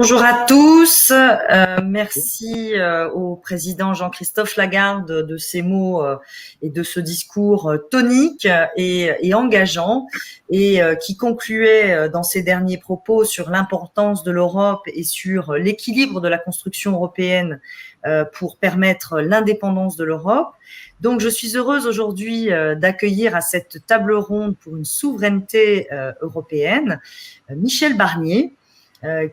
Bonjour à tous. Merci au président Jean-Christophe Lagarde de ces mots et de ce discours tonique et engageant et qui concluait dans ses derniers propos sur l'importance de l'Europe et sur l'équilibre de la construction européenne pour permettre l'indépendance de l'Europe. Donc, je suis heureuse aujourd'hui d'accueillir à cette table ronde pour une souveraineté européenne Michel Barnier,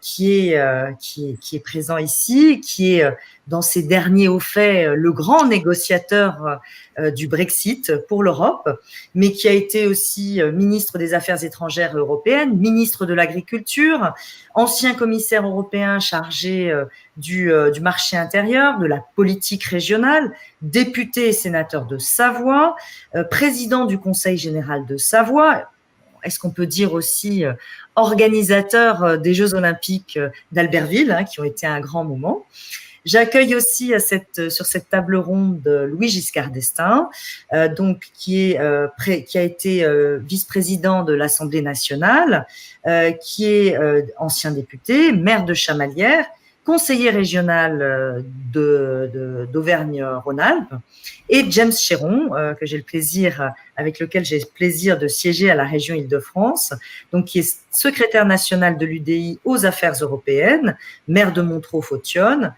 qui est présent ici, qui est dans ces derniers hauts faits le grand négociateur du Brexit pour l'Europe, mais qui a été aussi ministre des Affaires étrangères européennes, ministre de l'Agriculture, ancien commissaire européen chargé du marché intérieur, de la politique régionale, député et sénateur de Savoie, président du Conseil général de Savoie. Est-ce qu'on peut dire aussi organisateur des Jeux Olympiques d'Albertville, qui ont été un grand moment. J'accueille aussi sur cette table ronde Louis Giscard d'Estaing, qui a été vice-président de l'Assemblée nationale, qui est ancien député, maire de Chamalières, conseiller régional d'Auvergne-Rhône-Alpes, et James Chéron, avec lequel j'ai le plaisir de siéger à la région Île-de-France, donc qui est secrétaire national de l'UDI aux affaires européennes, maire de Montreux-Fautionne,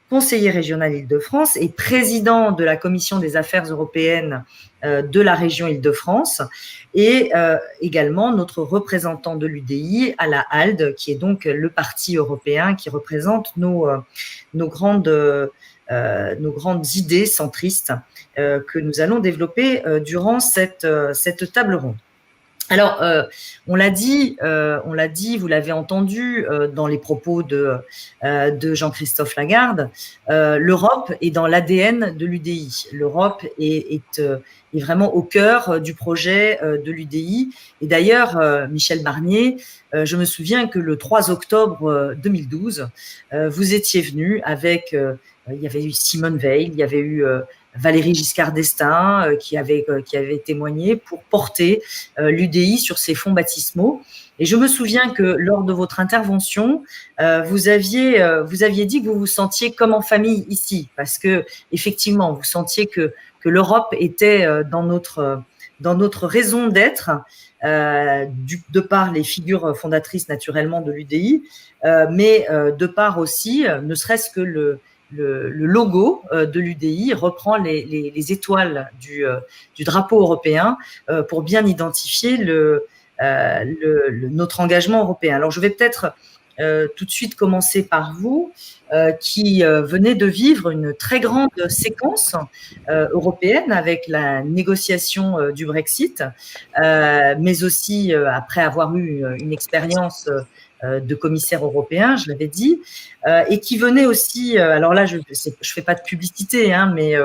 conseiller régional Île-de-France et président de la commission des affaires européennes de la région Île-de-France, et également notre représentant de l'UDI à la ALDE, qui est donc le parti européen qui représente nos grandes idées centristes que nous allons développer durant cette table ronde. Alors, on l'a dit, vous l'avez entendu dans les propos de Jean-Christophe Lagarde, l'Europe est dans l'ADN de l'UDI. L'Europe est vraiment au cœur du projet de l'UDI. Et d'ailleurs, Michel Barnier, je me souviens que le 3 octobre 2012, vous étiez venu avec, il y avait eu Simone Veil, il y avait eu Valéry Giscard d'Estaing qui avait témoigné pour porter l'UDI sur ses fonds baptismaux. Et je me souviens que lors de votre intervention, vous aviez dit que vous vous sentiez comme en famille ici, parce que effectivement, vous sentiez que l'Europe était dans notre raison d'être, de par les figures fondatrices naturellement de l'UDI, mais de par aussi, ne serait-ce que le logo de l'UDI reprend les étoiles du drapeau européen pour bien identifier notre engagement européen. Alors, je vais peut-être tout de suite commencer par vous, qui venez de vivre une très grande séquence européenne avec la négociation du Brexit, mais aussi après avoir eu une expérience de commissaire européen, je l'avais dit, et qui venait aussi, alors là, je fais pas de publicité, mais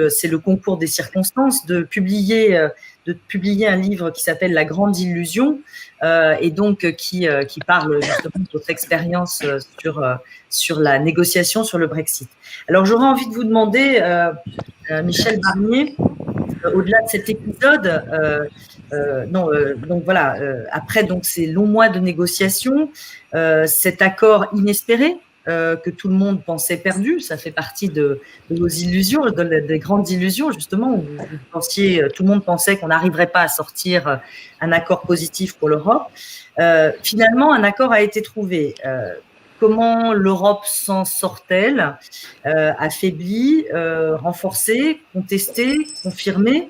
c'est le concours des circonstances, de publier un livre qui s'appelle La Grande Illusion, et donc qui parle justement de votre expérience sur la négociation sur le Brexit. Alors, j'aurais envie de vous demander, Michel Barnier, au-delà de cet épisode, après donc ces longs mois de négociations, cet accord inespéré que tout le monde pensait perdu, ça fait partie de nos illusions, des grandes illusions justement, où tout le monde pensait qu'on n'arriverait pas à sortir un accord positif pour l'Europe. Finalement, un accord a été trouvé. Comment l'Europe s'en sort-elle, affaiblie, renforcée, contestée, confirmée?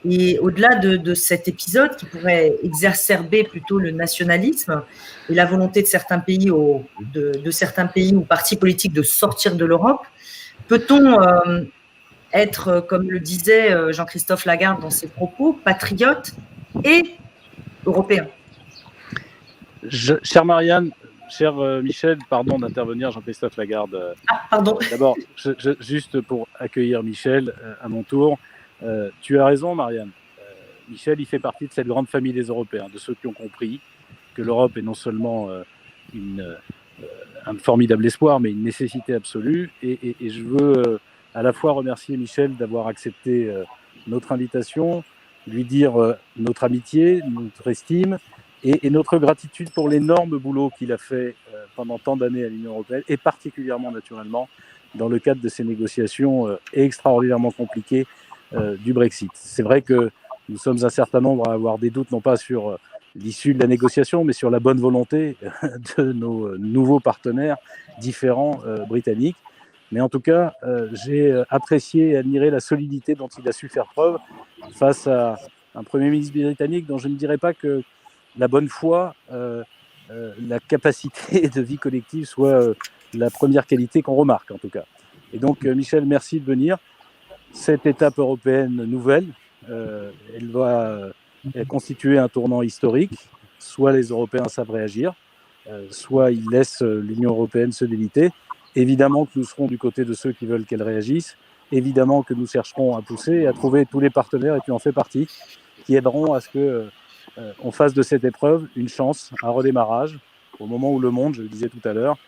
Et au-delà de cet épisode qui pourrait exacerber plutôt le nationalisme et la volonté de certains pays ou partis politiques de sortir de l'Europe, peut-on être, comme le disait Jean-Christophe Lagarde dans ses propos, patriote et européen? Chère Marianne, cher Michel, pardon d'intervenir, Jean-Christophe Lagarde. Pardon. D'abord, juste pour accueillir Michel à mon tour, tu as raison, Marianne. Michel, il fait partie de cette grande famille des Européens, de ceux qui ont compris que l'Europe est non seulement un formidable espoir, mais une nécessité absolue. Et je veux à la fois remercier Michel d'avoir accepté notre invitation, lui dire notre amitié, notre estime, et notre gratitude pour l'énorme boulot qu'il a fait pendant tant d'années à l'Union européenne, et particulièrement naturellement dans le cadre de ces négociations extraordinairement compliquées du Brexit. C'est vrai que nous sommes un certain nombre à avoir des doutes, non pas sur l'issue de la négociation, mais sur la bonne volonté de nos nouveaux partenaires différents britanniques. Mais en tout cas, j'ai apprécié et admiré la solidité dont il a su faire preuve face à un Premier ministre britannique dont je ne dirais pas que la bonne foi, la capacité de vie collective soit la première qualité qu'on remarque en tout cas. Et donc Michel, merci de venir. Cette étape européenne nouvelle, elle va constituer un tournant historique. Soit les Européens savent réagir, soit ils laissent l'Union européenne se déliter. Évidemment que nous serons du côté de ceux qui veulent qu'elle réagisse. Évidemment que nous chercherons à pousser et à trouver tous les partenaires, et tu en fais partie, qui aideront à ce que on fasse de cette épreuve une chance, un redémarrage, au moment où le monde, je le disais tout à l'heure,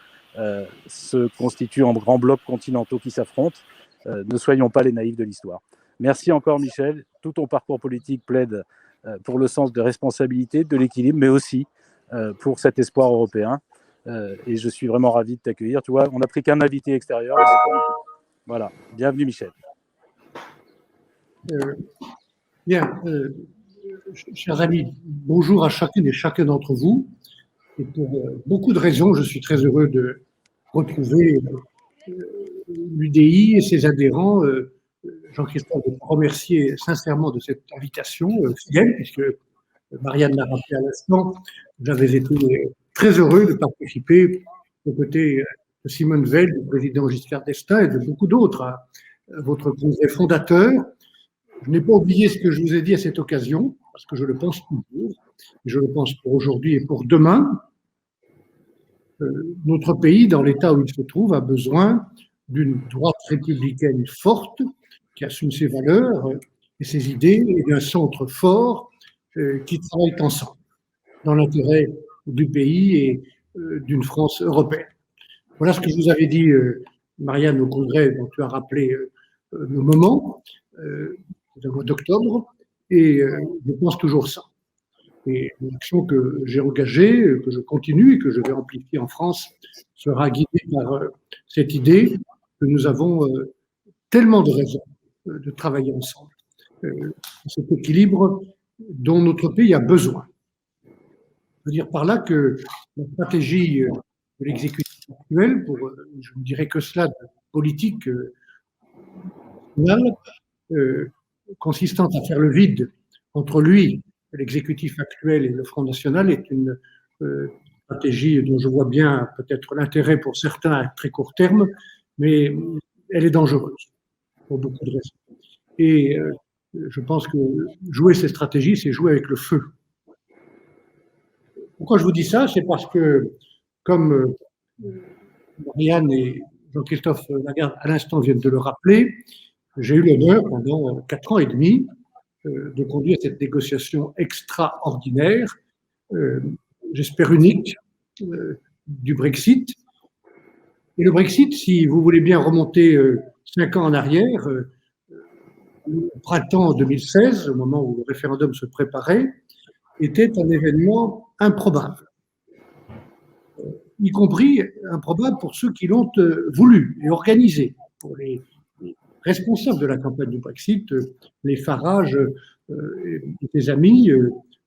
se constitue en grands blocs continentaux qui s'affrontent. Ne soyons pas les naïfs de l'histoire. Merci encore Michel. Tout ton parcours politique plaide pour le sens de responsabilité, de l'équilibre, mais aussi pour cet espoir européen. Et je suis vraiment ravi de t'accueillir. Tu vois, on n'a pris qu'un invité extérieur. Voilà, bienvenue Michel. Bien, chers amis, bonjour à chacune et chacun d'entre vous. Et pour beaucoup de raisons, je suis très heureux de retrouver l'UDI et ses adhérents. Jean-Christophe, je vous remercier sincèrement de cette invitation fidèle, puisque Marianne l'a rappelé à l'instant, j'avais été très heureux de participer aux côtés de Simone Veil, du président Giscard d'Estaing et de beaucoup d'autres à votre congrès fondateur. Je n'ai pas oublié ce que je vous ai dit à cette occasion, parce que je le pense toujours, je le pense pour aujourd'hui et pour demain. Notre pays, dans l'état où il se trouve, a besoin d'une droite républicaine forte, qui assume ses valeurs et ses idées, et d'un centre fort qui travaille ensemble, dans l'intérêt du pays et d'une France européenne. Voilà ce que je vous avais dit, Marianne, au congrès dont tu as rappelé le moment, le mois d'octobre, et je pense toujours ça. Et l'action que j'ai engagée, que je continue et que je vais amplifier en France, sera guidée par cette idée que nous avons tellement de raisons de travailler ensemble. Cet équilibre dont notre pays a besoin. Je veux dire par là que la stratégie de l'exécutif actuel, pour, je ne dirais que cela, de politique nationale, consistant à faire le vide entre lui, l'exécutif actuel, et le Front National, est une stratégie dont je vois bien peut-être l'intérêt pour certains à très court terme, mais elle est dangereuse pour beaucoup de raisons. Et je pense que jouer ces stratégies, c'est jouer avec le feu. Pourquoi je vous dis ça? C'est parce que, comme Marianne et Jean-Christophe Lagarde à l'instant viennent de le rappeler, j'ai eu l'honneur pendant 4 ans et demi de conduire cette négociation extraordinaire, j'espère unique, du Brexit. Et le Brexit, si vous voulez bien remonter 5 ans en arrière, au printemps 2016, au moment où le référendum se préparait, était un événement improbable, y compris improbable pour ceux qui l'ont voulu et organisé, pour les responsables de la campagne du Brexit, les Farage, les amis,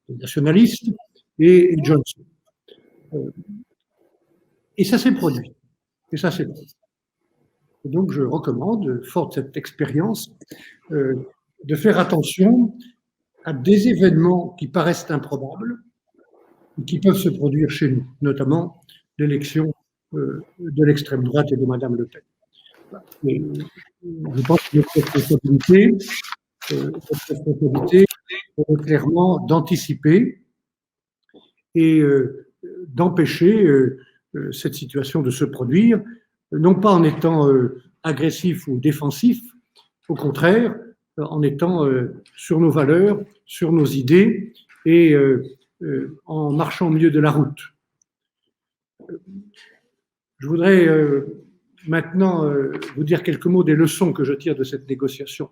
les nationalistes et Johnson. Et ça s'est produit. Et ça s'est produit. Et donc je recommande, fort de cette expérience, de faire attention à des événements qui paraissent improbables et qui peuvent se produire chez nous, notamment l'élection de l'extrême droite et de Madame Le Pen. Et je pense que notre responsabilité est clairement d'anticiper et d'empêcher cette situation de se produire, non pas en étant agressif ou défensif, au contraire, en étant sur nos valeurs, sur nos idées et en marchant au milieu de la route. Je voudrais maintenant vous dire quelques mots des leçons que je tire de cette négociation,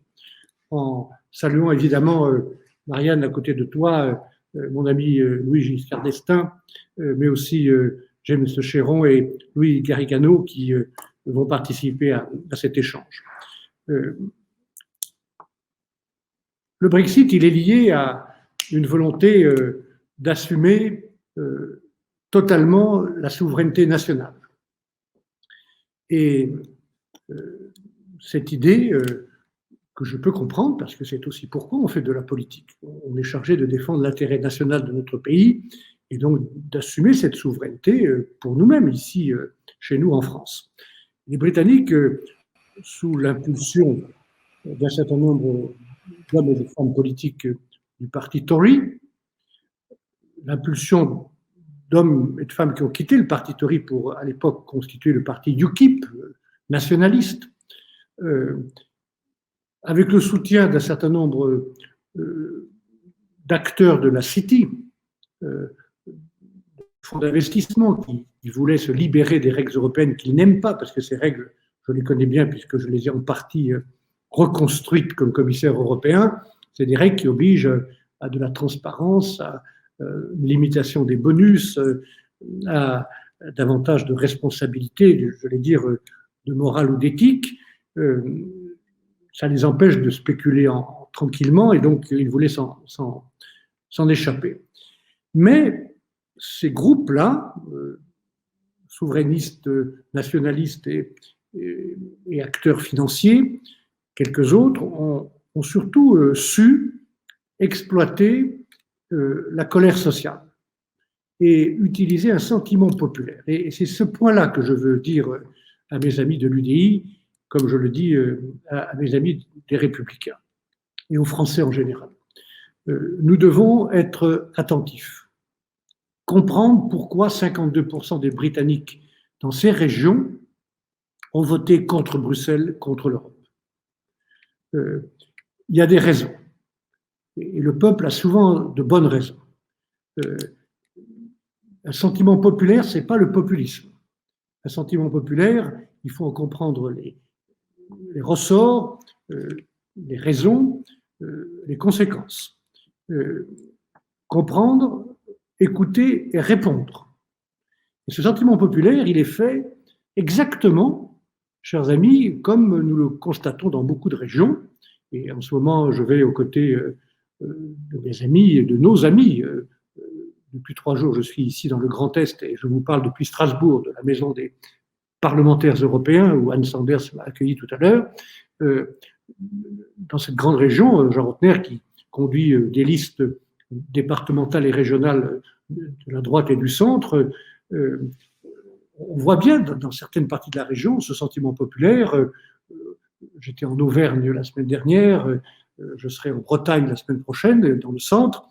en saluant évidemment Marianne à côté de toi, mon ami Louis Giscard d'Estaing, mais aussi James Chéron et Louis Garicano qui vont participer à cet échange. Le Brexit, il est lié à une volonté d'assumer totalement la souveraineté nationale. Et cette idée que je peux comprendre, parce que c'est aussi pourquoi on fait de la politique. On est chargé de défendre l'intérêt national de notre pays et donc d'assumer cette souveraineté pour nous-mêmes, ici, chez nous, en France. Les Britanniques, sous l'impulsion d'un certain nombre d'hommes et de femmes politiques du parti Tory, l'impulsion d'hommes et de femmes qui ont quitté le parti Tory pour, à l'époque, constituer le parti UKIP, nationaliste, avec le soutien d'un certain nombre d'acteurs de la City, fonds d'investissement qui voulaient se libérer des règles européennes qu'ils n'aiment pas, parce que ces règles, je les connais bien puisque je les ai en partie reconstruites comme commissaire européen. C'est des règles qui obligent à de la transparence, à une limitation des bonus, à davantage de responsabilité, je vais dire de morale ou d'éthique. Ça les empêche de spéculer tranquillement et donc ils voulaient s'en échapper. Mais ces groupes-là, souverainistes, nationalistes et acteurs financiers, quelques autres, ont surtout su exploiter la colère sociale et utiliser un sentiment populaire. Et c'est ce point-là que je veux dire à mes amis de l'UDI, comme je le dis à mes amis des Républicains et aux Français en général. Nous devons être attentifs, comprendre pourquoi 52% des Britanniques dans ces régions ont voté contre Bruxelles, contre l'Europe. Il y a des raisons, et le peuple a souvent de bonnes raisons. Un sentiment populaire, ce n'est pas le populisme. Un sentiment populaire, il faut en comprendre les ressorts, les raisons, les conséquences. Comprendre, écouter et répondre. Et ce sentiment populaire, il est fait exactement, chers amis, comme nous le constatons dans beaucoup de régions. Et en ce moment, je vais aux côtés de mes amis et de nos amis. Depuis 3 jours, je suis ici dans le Grand Est et je vous parle depuis Strasbourg, de la maison des parlementaires européens, où Anne Sanders m'a accueilli tout à l'heure. Dans cette grande région, Jean Rotner, qui conduit des listes départementales et régionales de la droite et du centre, on voit bien dans certaines parties de la région ce sentiment populaire. J'étais en Auvergne la semaine dernière, je serai en Bretagne la semaine prochaine, dans le centre.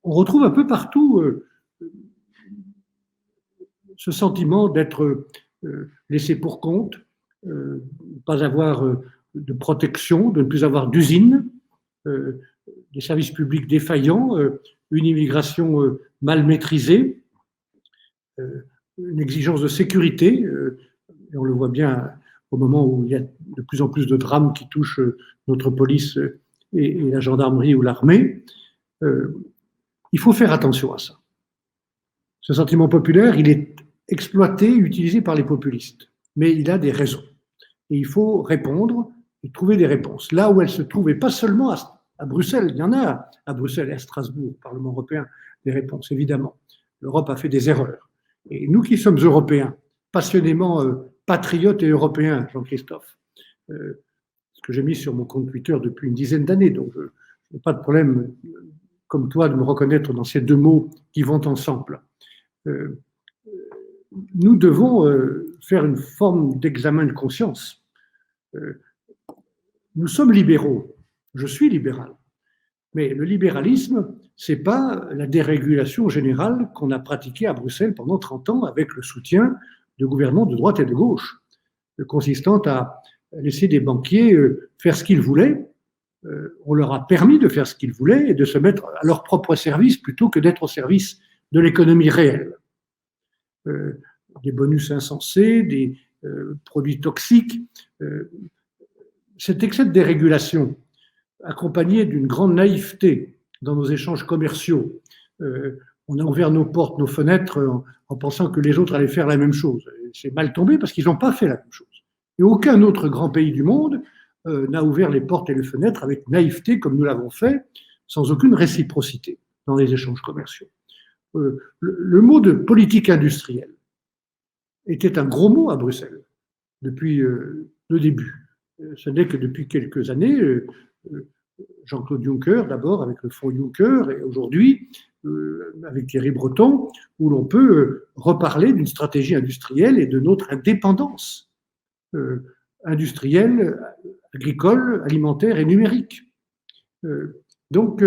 On retrouve un peu partout ce sentiment d'être laissé pour compte, de ne pas avoir de protection, de ne plus avoir d'usine, des services publics défaillants, une immigration mal maîtrisée, une exigence de sécurité, et on le voit bien au moment où il y a de plus en plus de drames qui touchent notre police et la gendarmerie ou l'armée. Il faut faire attention à ça. Ce sentiment populaire, il est exploité, utilisé par les populistes, mais il a des raisons. Et il faut répondre et trouver des réponses. Là où elles se trouvent, et pas seulement à Bruxelles, il y en a à Bruxelles et à Strasbourg, au Parlement européen, des réponses, évidemment. L'Europe a fait des erreurs. Et nous qui sommes Européens, passionnément patriotes et européens, Jean-Christophe, ce que j'ai mis sur mon compte Twitter depuis une dizaine d'années, donc je n'ai pas de problème, comme toi, de me reconnaître dans ces 2 mots qui vont ensemble. Nous devons faire une forme d'examen de conscience. Nous sommes libéraux, je suis libéral, mais le libéralisme, ce n'est pas la dérégulation générale qu'on a pratiquée à Bruxelles pendant 30 ans avec le soutien de gouvernements de droite et de gauche, consistant à laisser des banquiers faire ce qu'ils voulaient. On leur a permis de faire ce qu'ils voulaient et de se mettre à leur propre service plutôt que d'être au service de l'économie réelle. Des bonus insensés, des produits toxiques. Cet excès de dérégulation, accompagné d'une grande naïveté dans nos échanges commerciaux. On a ouvert nos portes, nos fenêtres en pensant que les autres allaient faire la même chose. C'est mal tombé parce qu'ils n'ont pas fait la même chose. Et aucun autre grand pays du monde n'a ouvert les portes et les fenêtres avec naïveté comme nous l'avons fait, sans aucune réciprocité dans les échanges commerciaux. Le mot de politique industrielle était un gros mot à Bruxelles depuis le début. Ce n'est que depuis quelques années, Jean-Claude Juncker d'abord avec le fonds Juncker et aujourd'hui avec Thierry Breton, où l'on peut reparler d'une stratégie industrielle et de notre indépendance industrielle, agricole, alimentaire et numérique. Donc,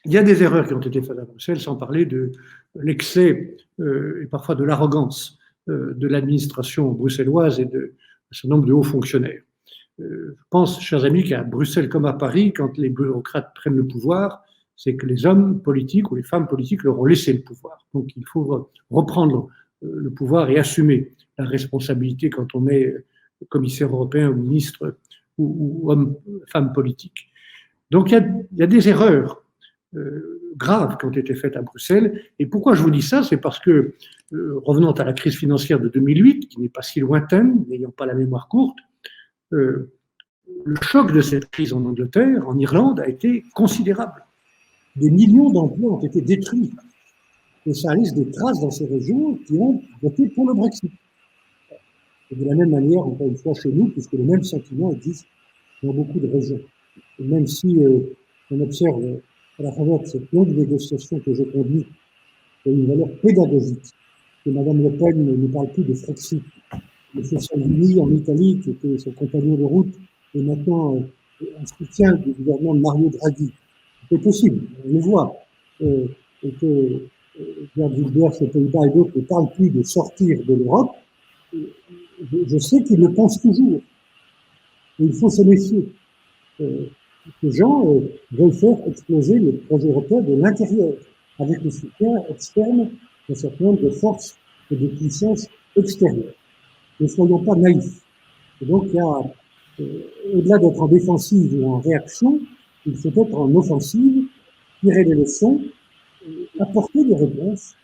il y a des erreurs qui ont été faites à Bruxelles, sans parler de l'excès et parfois de l'arrogance de l'administration bruxelloise et de un certain nombre de hauts fonctionnaires. Je pense, chers amis, qu'à Bruxelles comme à Paris, quand les bureaucrates prennent le pouvoir, c'est que les hommes politiques ou les femmes politiques leur ont laissé le pouvoir. Donc il faut reprendre le pouvoir et assumer la responsabilité quand on est commissaire européen ou ministre ou homme, femme politique. Donc il y a des erreurs graves qui ont été faites à Bruxelles. Et pourquoi je vous dis ça? C'est parce que, revenant à la crise financière de 2008, qui n'est pas si lointaine, n'ayant pas la mémoire courte, le choc de cette crise en Angleterre, en Irlande, a été considérable. Des millions d'emplois ont été détruits. Et ça laisse des traces dans ces régions qui ont voté pour le Brexit. Et de la même manière, encore une fois, chez nous, puisque le même sentiment existe dans beaucoup de régions. Et même si on observe à la faveur de cette longue négociation que je conduis, il y a une valeur pédagogique, que Mme Le Pen ne parle plus de Frexit. M. Salvini en Italie, qui était son compagnon de route, et maintenant un soutien du gouvernement de Mario Draghi. C'est possible, on le voit. Et que Geert Wilders, aux Pays-Bas et d'autres ne parlent plus de sortir de l'Europe. Je sais qu'ils le pensent toujours. Et il faut se méfier. Ces gens veulent faire exploser le projet européen de l'intérieur, avec le soutien externe d'un certain nombre de forces et de puissances extérieures. Ne soyons pas naïfs. Et donc, il y a, au-delà d'être en défensive ou en réaction, il faut être en offensive, tirer les leçons, apporter des réponses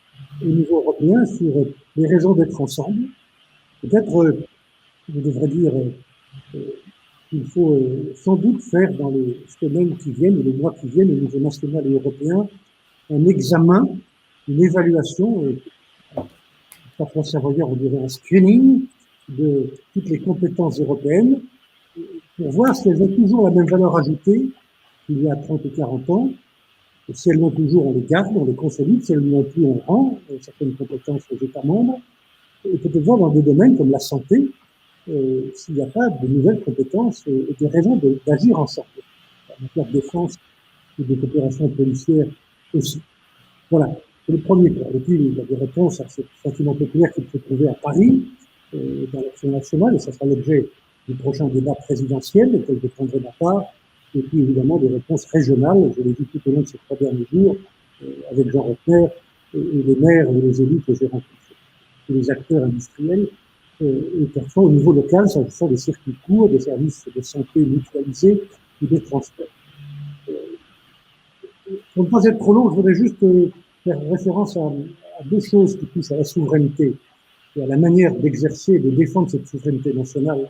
au niveau européen sur les raisons d'être ensemble. Peut-être, je devrais dire, qu'il faut sans doute faire dans les semaines qui viennent, ou les mois qui viennent, au niveau national et européen, un examen, une évaluation, parfois savoyard, on dirait un screening de toutes les compétences européennes, pour voir si elles ont toujours la même valeur ajoutée qu'il y a 30 ou 40 ans. Et si elles l'ont toujours, on les garde, on les consolide. Si elles ne l'ont plus, on rend certaines compétences aux États membres. Et peut-être voir dans des domaines comme la santé, s'il n'y a pas de nouvelles compétences et des raisons d'agir ensemble. En matière de défense et de coopération policière aussi. Voilà, c'est le premier point. Et puis, il y a des réponses à ce sentiment populaire qu'il faut trouver à Paris, dans l'action nationale, et ça sera l'objet du prochain débat présidentiel, auquel je prendrai ma part, et puis évidemment des réponses régionales, je l'ai vu tout au long de ces 3 derniers jours, avec Jean Rottner et les maires et les élus que j'ai rencontrés, et les acteurs industriels, et parfois au niveau local, s'agissant des circuits courts, des services de santé mutualisés ou des transports. Pour ne pas être trop long, je voudrais juste faire référence à 2 choses qui touchent à la souveraineté et à la manière d'exercer et de défendre cette souveraineté nationale,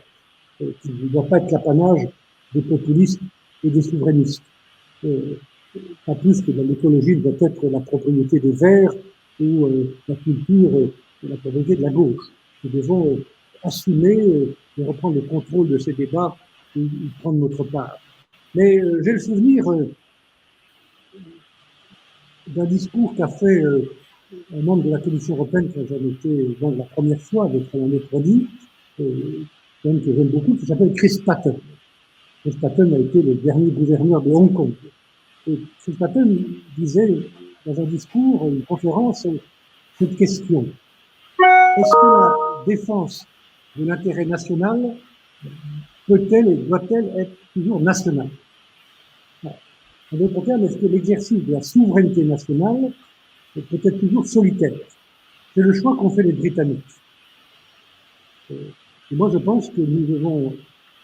qui ne doit pas être l'apanage des populistes et des souverainistes. Pas plus que l'écologie doit être la propriété des Verts ou la culture la propriété de la gauche. Nous devons assumer et reprendre le contrôle de ces débats et y prendre notre part. Mais j'ai le souvenir d'un discours qu'a fait un membre de la Commission européenne quand j'en étais donc la première fois avec un mercredi, que j'aime beaucoup, qui s'appelle Chris Patten. Chris Patten a été le dernier gouverneur de Hong Kong. Et Chris Patten disait dans un discours, une conférence, cette question: est-ce que la défense de l'intérêt national peut-elle et doit-elle être toujours nationale? En d'autres termes, est-ce que l'exercice de la souveraineté nationale peut être toujours solitaire? C'est le choix qu'ont fait les Britanniques. Et moi, je pense que nous devons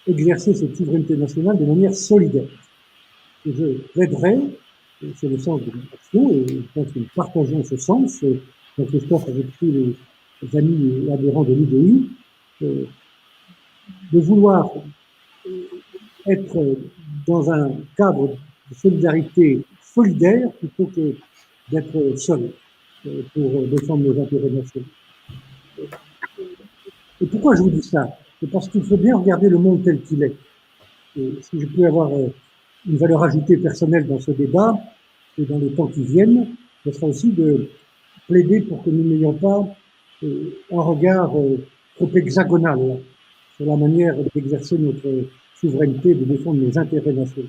exercer cette souveraineté nationale de manière solidaire. Et je plaiderai c'est le sens de l'action, et je pense que nous partageons ce sens. Jean-Christophe, avec tous les amis et adhérents de l'UDI, de vouloir être dans un cadre de solidarité solidaire plutôt que d'être seul pour défendre nos intérêts nationaux. Et pourquoi je vous dis ça? C'est parce qu'il faut bien regarder le monde tel qu'il est. Et si je peux avoir une valeur ajoutée personnelle dans ce débat et dans les temps qui viennent, ce sera aussi de plaider pour que nous n'ayons pas un regard trop hexagonal sur la manière d'exercer notre souveraineté, de défendre nos intérêts nationaux.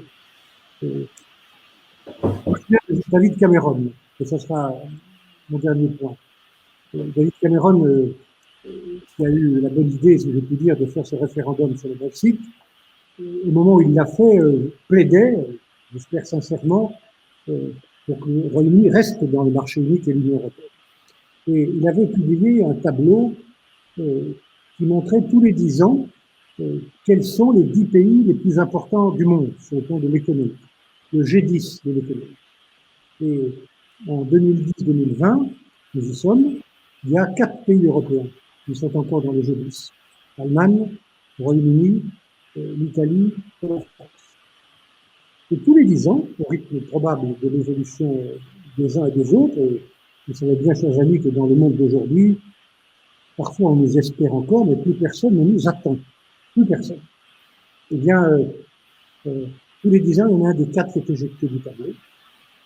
David Cameron, et ce sera mon dernier point. David Cameron, qui a eu la bonne idée, si je puis dire, de faire ce référendum sur le Brexit, au moment où il l'a fait, plaidait, j'espère sincèrement, pour que le Royaume-Uni reste dans le marché unique et l'Union européenne. Et il avait publié un tableau qui montrait tous les 10 ans quels sont les 10 pays les plus importants du monde sur le plan de l'économie, le G10 de l'économie. Et en 2010-2020, nous y sommes, il y a 4 pays européens qui sont encore dans le G10. L'Allemagne, le Royaume-Uni, l'Italie et la France. Et tous les 10 ans, au rythme probable de l'évolution des uns et des autres, et vous savez bien, chers amis, que dans le monde d'aujourd'hui, parfois on nous espère encore, mais plus personne ne nous attend. Plus personne. Eh bien, tous les 10 ans, il y en a un des 4 qui est éjecté du tableau.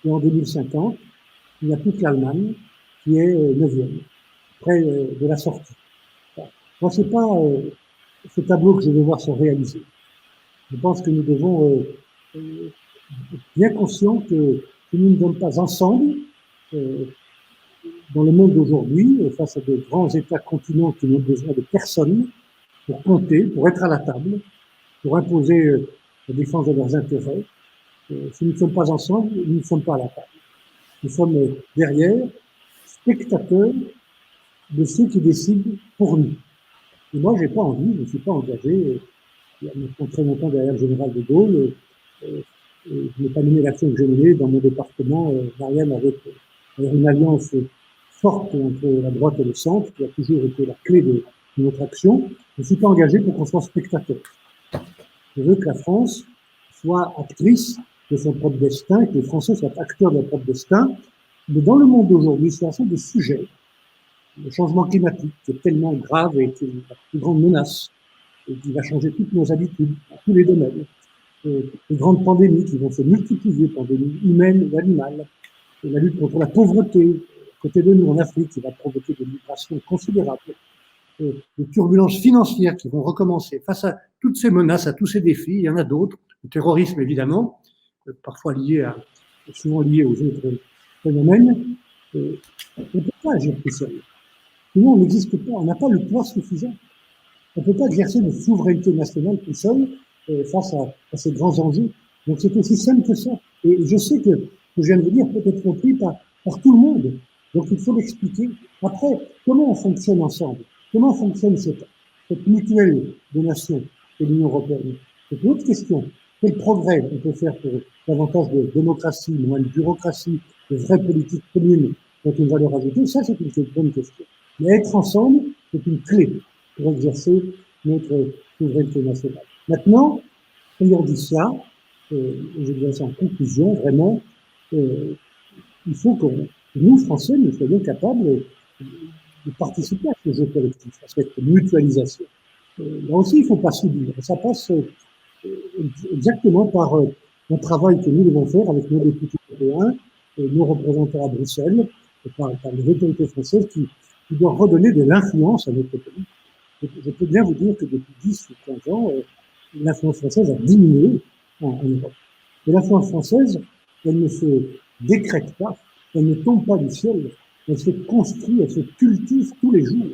Et en 2050, il n'y a plus que l'Allemagne qui est 9e, près de la sortie. Moi, c'est pas ce tableau que je veux voir se réaliser. Je pense que nous devons être bien conscients que si nous ne sommes pas ensemble, dans le monde d'aujourd'hui, face à de grands États continents qui n'ont besoin de personne pour compter, pour être à la table, pour imposer la défense de leurs intérêts, si nous ne sommes pas ensemble, nous ne sommes pas à la table. Nous sommes derrière, spectateurs de ceux qui décident pour nous. Et moi, j'ai pas envie, je ne suis pas engagé. Il y a maintenant très longtemps derrière le général de Gaulle. Je n'ai pas mené l'action que j'ai menée dans mon département, Marianne, avec une alliance forte entre la droite et le centre, qui a toujours été la clé de notre action. Je ne suis pas engagé pour qu'on soit spectateur. Je veux que la France soit actrice de son propre destin, que les Français soient acteurs de leur propre destin. Mais dans le monde d'aujourd'hui, c'est un certain de sujets. Le changement climatique, qui est tellement grave et qui est la plus grande menace, et qui va changer toutes nos habitudes, dans tous les domaines. Les grandes pandémies qui vont se multiplier, pandémies humaines et animales. Et la lutte contre la pauvreté, à côté de nous en Afrique, qui va provoquer des migrations considérables. Les turbulences financières qui vont recommencer. Face à toutes ces menaces, à tous ces défis, il y en a d'autres. Le terrorisme, évidemment, parfois souvent lié aux autres phénomènes. On ne peut pas agir tout seul. Sinon, on n'existe pas, on n'a pas le poids suffisant. On ne peut pas exercer notre souveraineté nationale tout seul face à ces grands enjeux. Donc c'est aussi simple que ça. Et je sais que ce que je viens de vous dire peut être compris par tout le monde. Donc il faut l'expliquer. Après, comment on fonctionne ensemble? Comment fonctionne cette mutuelle des nations et l'Union européenne? C'est une autre question. Quel progrès on peut faire pour davantage de démocratie, moins de bureaucratie, de vraies politiques communes avec une valeur ajoutée? Ça, c'est une bonne question. Mais être ensemble, c'est une clé pour exercer notre souveraineté nationale. Maintenant, ayant dit cela, je dirais ça en conclusion, vraiment, il faut que nous, Français, nous soyons capables de participer à ce jeu collectif, à cette mutualisation. Là aussi, il ne faut pas subir. Ça passe exactement par un travail que nous devons faire avec nos députés européens, nos représentants à Bruxelles, et par les autorités françaises qui doivent redonner de l'influence à notre pays. Je peux bien vous dire que depuis 10 ou 15 ans, l'influence française a diminué en Europe. Et l'influence française, elle ne se décrète pas, elle ne tombe pas du ciel, elle se construit, elle se cultive tous les jours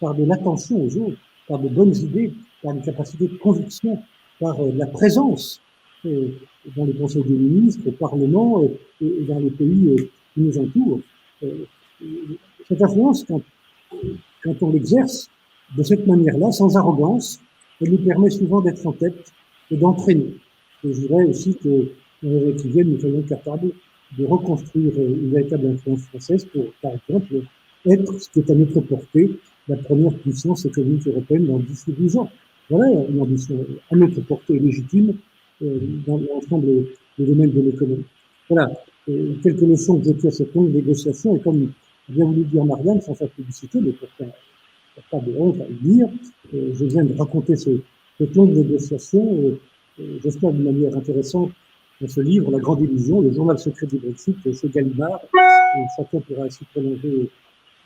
par de l'attention aux autres, par de bonnes idées, par une capacité de conviction, par la présence dans les conseils des ministres, au Parlement et dans les pays qui nous entourent. Cette influence, quand on l'exerce de cette manière-là, sans arrogance, elle nous permet souvent d'être en tête et d'entraîner. Et je dirais aussi que dans les années qui viennent, nous soyons capables de reconstruire une véritable influence française pour, par exemple, être ce qui est à notre portée, la première puissance économique européenne dans 10 ou 12 ans. Voilà une ambition à notre portée légitime dans l'ensemble des domaines de l'économie. Voilà quelques leçons que j'ai tirées de cette longue négociation, et comme a bien voulu dire Marianne, sans faire publicité, mais pourtant pas de honte à le dire, je viens de raconter cette longue négociation, j'espère d'une manière intéressante, dans ce livre, La Grande Illusion, le journal secret du Brexit, chez Gallimard. Chacun pourra ainsi prolonger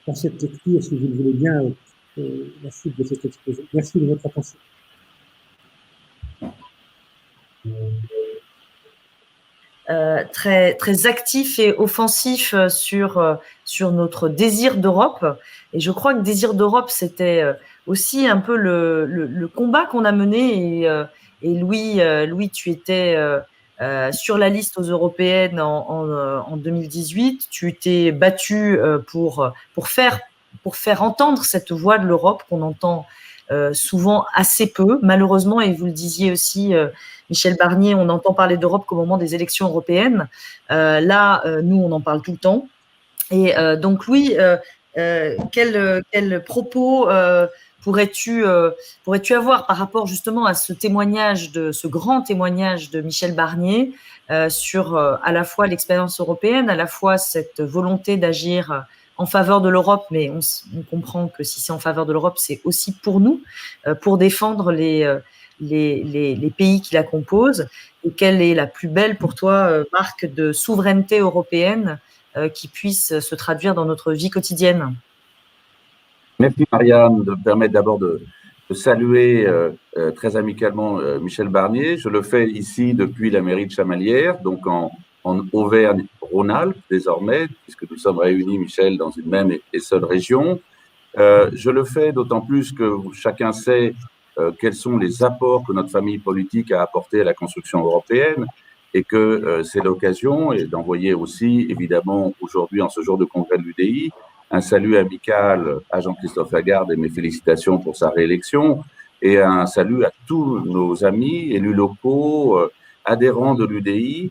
par cette lecture, si vous le voulez bien, la suite de cet exposé. Merci de votre attention. Très actif et offensif sur notre désir d'Europe. Et je crois que désir d'Europe, c'était aussi un peu le combat qu'on a mené. Et Louis, tu étais sur la liste aux européennes en 2018. Tu t'es battu pour faire entendre cette voix de l'Europe qu'on entend souvent assez peu, malheureusement, et vous le disiez aussi, Michel Barnier, on entend parler d'Europe qu'au moment des élections européennes. Là, nous, on en parle tout le temps. Et donc, Louis, quel propos pourrais-tu avoir par rapport justement à ce grand témoignage de Michel Barnier sur à la fois l'expérience européenne, à la fois cette volonté d'agir en faveur de l'Europe, mais on comprend que si c'est en faveur de l'Europe, c'est aussi pour nous, pour défendre les pays qui la composent. Et quelle est la plus belle pour toi marque de souveraineté européenne qui puisse se traduire dans notre vie quotidienne? Merci Marianne de me permettre d'abord de saluer très amicalement Michel Barnier. Je le fais ici depuis la mairie de Chamalières, donc en Auvergne-Rhône-Alpes désormais, puisque nous sommes réunis, Michel, dans une même et seule région. Je le fais d'autant plus que chacun sait quels sont les apports que notre famille politique a apportés à la construction européenne, et que c'est l'occasion d'envoyer aussi, évidemment, aujourd'hui, en ce jour de congrès de l'UDI, un salut amical à Jean-Christophe Lagarde et mes félicitations pour sa réélection, et un salut à tous nos amis, élus locaux, adhérents de l'UDI,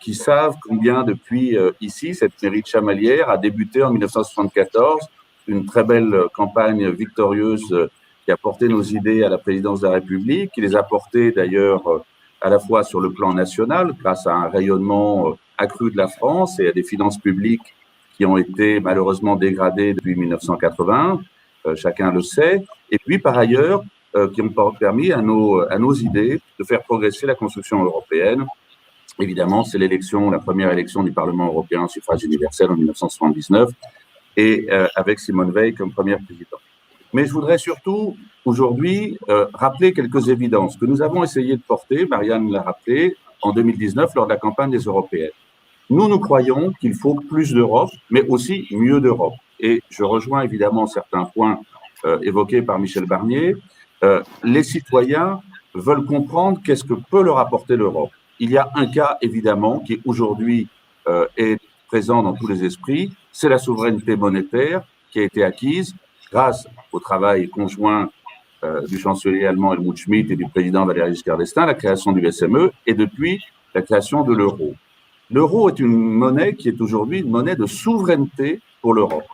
qui savent combien depuis ici, cette mairie de Chamalières a débuté en 1974, une très belle campagne victorieuse qui a porté nos idées à la présidence de la République, qui les a portées d'ailleurs à la fois sur le plan national, grâce à un rayonnement accru de la France et à des finances publiques qui ont été malheureusement dégradées depuis 1980, chacun le sait, et puis par ailleurs, qui ont permis à nos idées de faire progresser la construction européenne. Évidemment, c'est la première élection du Parlement européen au suffrage universel en 1979, et avec Simone Veil comme première présidente. Mais je voudrais surtout, aujourd'hui, rappeler quelques évidences que nous avons essayé de porter, Marianne l'a rappelé, en 2019 lors de la campagne des européennes. Nous croyons qu'il faut plus d'Europe, mais aussi mieux d'Europe. Et je rejoins évidemment certains points évoqués par Michel Barnier. Les citoyens veulent comprendre qu'est-ce que peut leur apporter l'Europe. Il y a un cas, évidemment, qui aujourd'hui est présent dans tous les esprits, c'est la souveraineté monétaire qui a été acquise grâce au travail conjoint du chancelier allemand Helmut Schmidt et du président Valéry Giscard d'Estaing, la création du SME et depuis la création de l'euro. L'euro est une monnaie qui est aujourd'hui une monnaie de souveraineté pour l'Europe.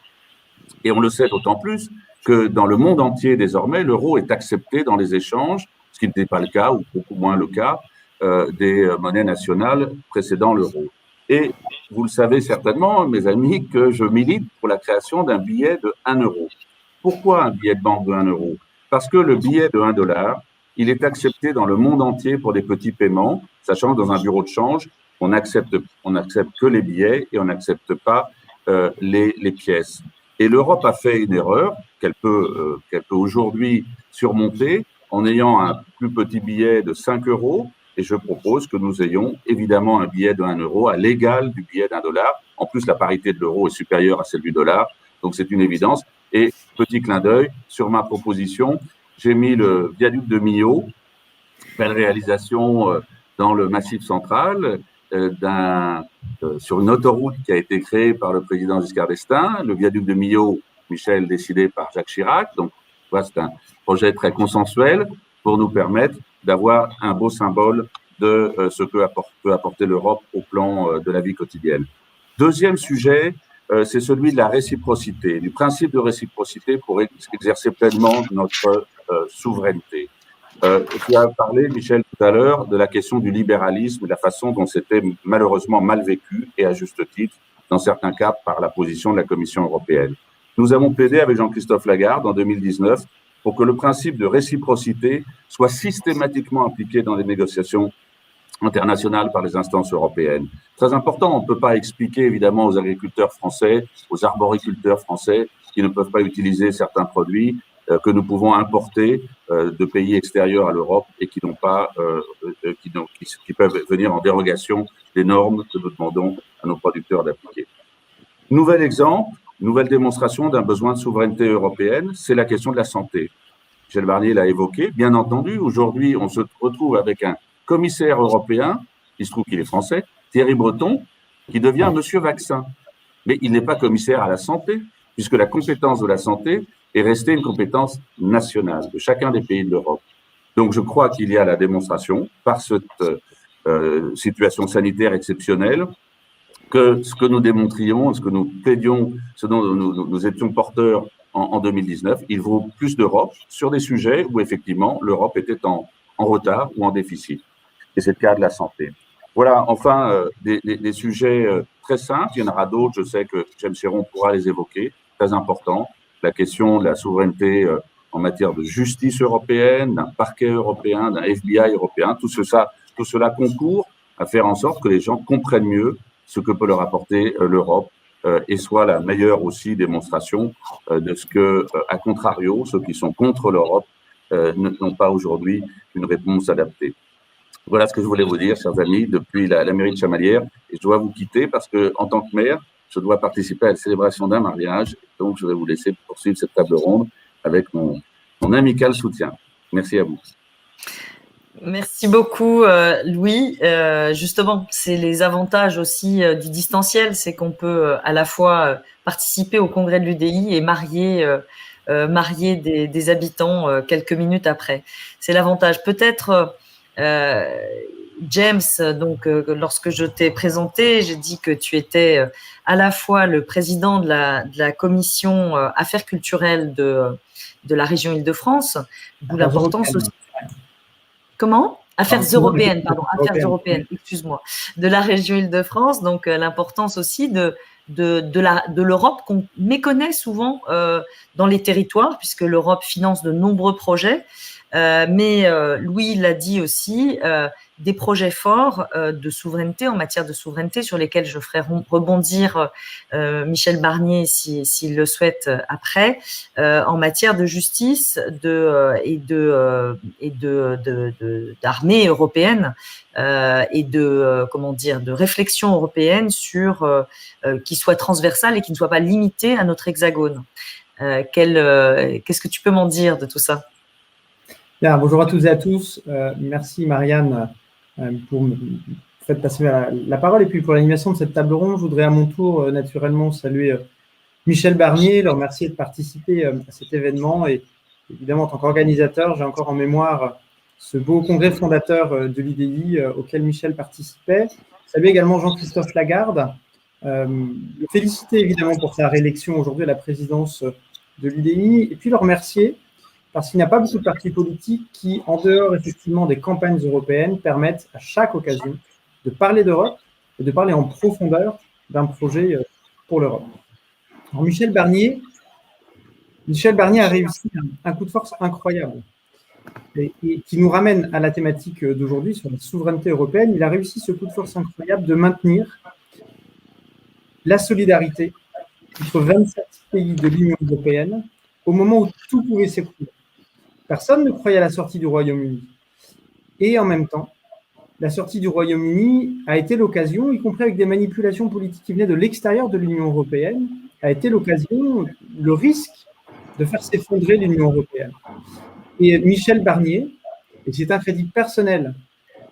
Et on le sait d'autant plus que dans le monde entier désormais, l'euro est accepté dans les échanges, ce qui n'était pas le cas, ou beaucoup moins le cas, des monnaies nationales précédant l'euro. Et vous le savez certainement, mes amis, que je milite pour la création d'un billet de 1 euro. Pourquoi un billet de banque de 1 euro? Parce que le billet de 1 dollar, il est accepté dans le monde entier pour des petits paiements, sachant que dans un bureau de change, on accepte que les billets et on n'accepte pas les pièces. Et l'Europe a fait une erreur qu'elle peut aujourd'hui surmonter en ayant un plus petit billet de 5 euros. Et je propose que nous ayons évidemment un billet de 1 euro à l'égal du billet d'1 dollar. En plus, la parité de l'euro est supérieure à celle du dollar. Donc, c'est une évidence. Et petit clin d'œil, sur ma proposition, j'ai mis le viaduc de Millau, belle réalisation dans le Massif central, sur une autoroute qui a été créée par le président Giscard d'Estaing. Le viaduc de Millau, Michel, décidé par Jacques Chirac. Donc, voilà, c'est un projet très consensuel pour nous permettre d'avoir un beau symbole de ce que peut apporter l'Europe au plan de la vie quotidienne. Deuxième sujet, c'est celui de la réciprocité, du principe de réciprocité pour exercer pleinement notre souveraineté. Tu as parlé, Michel, tout à l'heure, de la question du libéralisme et de la façon dont c'était malheureusement mal vécu, et à juste titre, dans certains cas, par la position de la Commission européenne. Nous avons plaidé avec Jean-Christophe Lagarde en 2019 pour que le principe de réciprocité soit systématiquement appliqué dans les négociations internationales par les instances européennes. Très important, on ne peut pas expliquer évidemment aux agriculteurs français, aux arboriculteurs français qui ne peuvent pas utiliser certains produits que nous pouvons importer de pays extérieurs à l'Europe et qui n'ont pas, qui peuvent venir en dérogation des normes que nous demandons à nos producteurs d'appliquer. Nouvel exemple, nouvelle démonstration d'un besoin de souveraineté européenne, c'est la question de la santé. Michel Barnier l'a évoqué. Bien entendu, aujourd'hui, on se retrouve avec un commissaire européen, il se trouve qu'il est français, Thierry Breton, qui devient Monsieur Vaccin. Mais il n'est pas commissaire à la santé, puisque la compétence de la santé est restée une compétence nationale de chacun des pays de l'Europe. Donc, je crois qu'il y a la démonstration, par cette situation sanitaire exceptionnelle, que ce que nous démontrions, ce que nous plaidions, ce dont nous étions porteurs en 2019, il vaut plus d'Europe sur des sujets où effectivement l'Europe était en retard ou en déficit. Et c'est le cas de la santé. Voilà, enfin, des sujets très simples. Il y en aura d'autres, je sais que James Chéron pourra les évoquer, très importants. La question de la souveraineté en matière de justice européenne, d'un parquet européen, d'un FBI européen, tout cela concourt à faire en sorte que les gens comprennent mieux ce que peut leur apporter l'Europe et soit la meilleure aussi démonstration de ce que, à contrario, ceux qui sont contre l'Europe n'ont pas aujourd'hui une réponse adaptée. Voilà ce que je voulais vous dire, chers amis, depuis la mairie de Chamalières. Et je dois vous quitter parce que, en tant que maire, je dois participer à la célébration d'un mariage. Donc, je vais vous laisser poursuivre cette table ronde avec mon amical soutien. Merci à vous. Merci beaucoup, Louis. Justement, c'est les avantages aussi du distanciel, c'est qu'on peut à la fois participer au congrès de l'UDI et marier des habitants quelques minutes après. C'est l'avantage. Peut-être, James, donc lorsque je t'ai présenté, j'ai dit que tu étais à la fois le président de la commission affaires culturelles de la région Île-de-France, d'où l'importance aussi. Comment ? Affaires européennes, pardon, affaires européennes, excuse-moi, de la région Île-de-France. Donc, l'importance aussi de l'Europe qu'on méconnaît souvent dans les territoires, puisque l'Europe finance de nombreux projets. Mais Louis l'a dit aussi, des projets forts de souveraineté, en matière de souveraineté, sur lesquels je ferai rebondir Michel Barnier s'il le souhaite après, en matière de justice et d'armée européenne et de réflexion européenne qui soit transversale et qui ne soit pas limitée à notre hexagone. Qu'est-ce que tu peux m'en dire de tout ça ? Bien, bonjour à toutes et à tous. Merci Marianne pour me faire passer la parole et puis pour l'animation de cette table ronde. Je voudrais à mon tour naturellement saluer Michel Barnier, le remercier de participer à cet événement et évidemment en tant qu'organisateur, j'ai encore en mémoire ce beau congrès fondateur de l'UDI auquel Michel participait. Saluer également Jean-Christophe Lagarde, le féliciter évidemment pour sa réélection aujourd'hui à la présidence de l'UDI et puis le remercier parce qu'il n'y a pas beaucoup de partis politiques qui, en dehors effectivement des campagnes européennes, permettent à chaque occasion de parler d'Europe et de parler en profondeur d'un projet pour l'Europe. Alors Michel Barnier a réussi un coup de force incroyable et qui nous ramène à la thématique d'aujourd'hui sur la souveraineté européenne. Il a réussi ce coup de force incroyable de maintenir la solidarité entre 27 pays de l'Union européenne au moment où tout pouvait s'écrouler. Personne ne croyait à la sortie du Royaume-Uni. Et en même temps, la sortie du Royaume-Uni a été l'occasion, y compris avec des manipulations politiques qui venaient de l'extérieur de l'Union européenne, a été l'occasion, le risque de faire s'effondrer l'Union européenne. Et Michel Barnier, et c'est un crédit personnel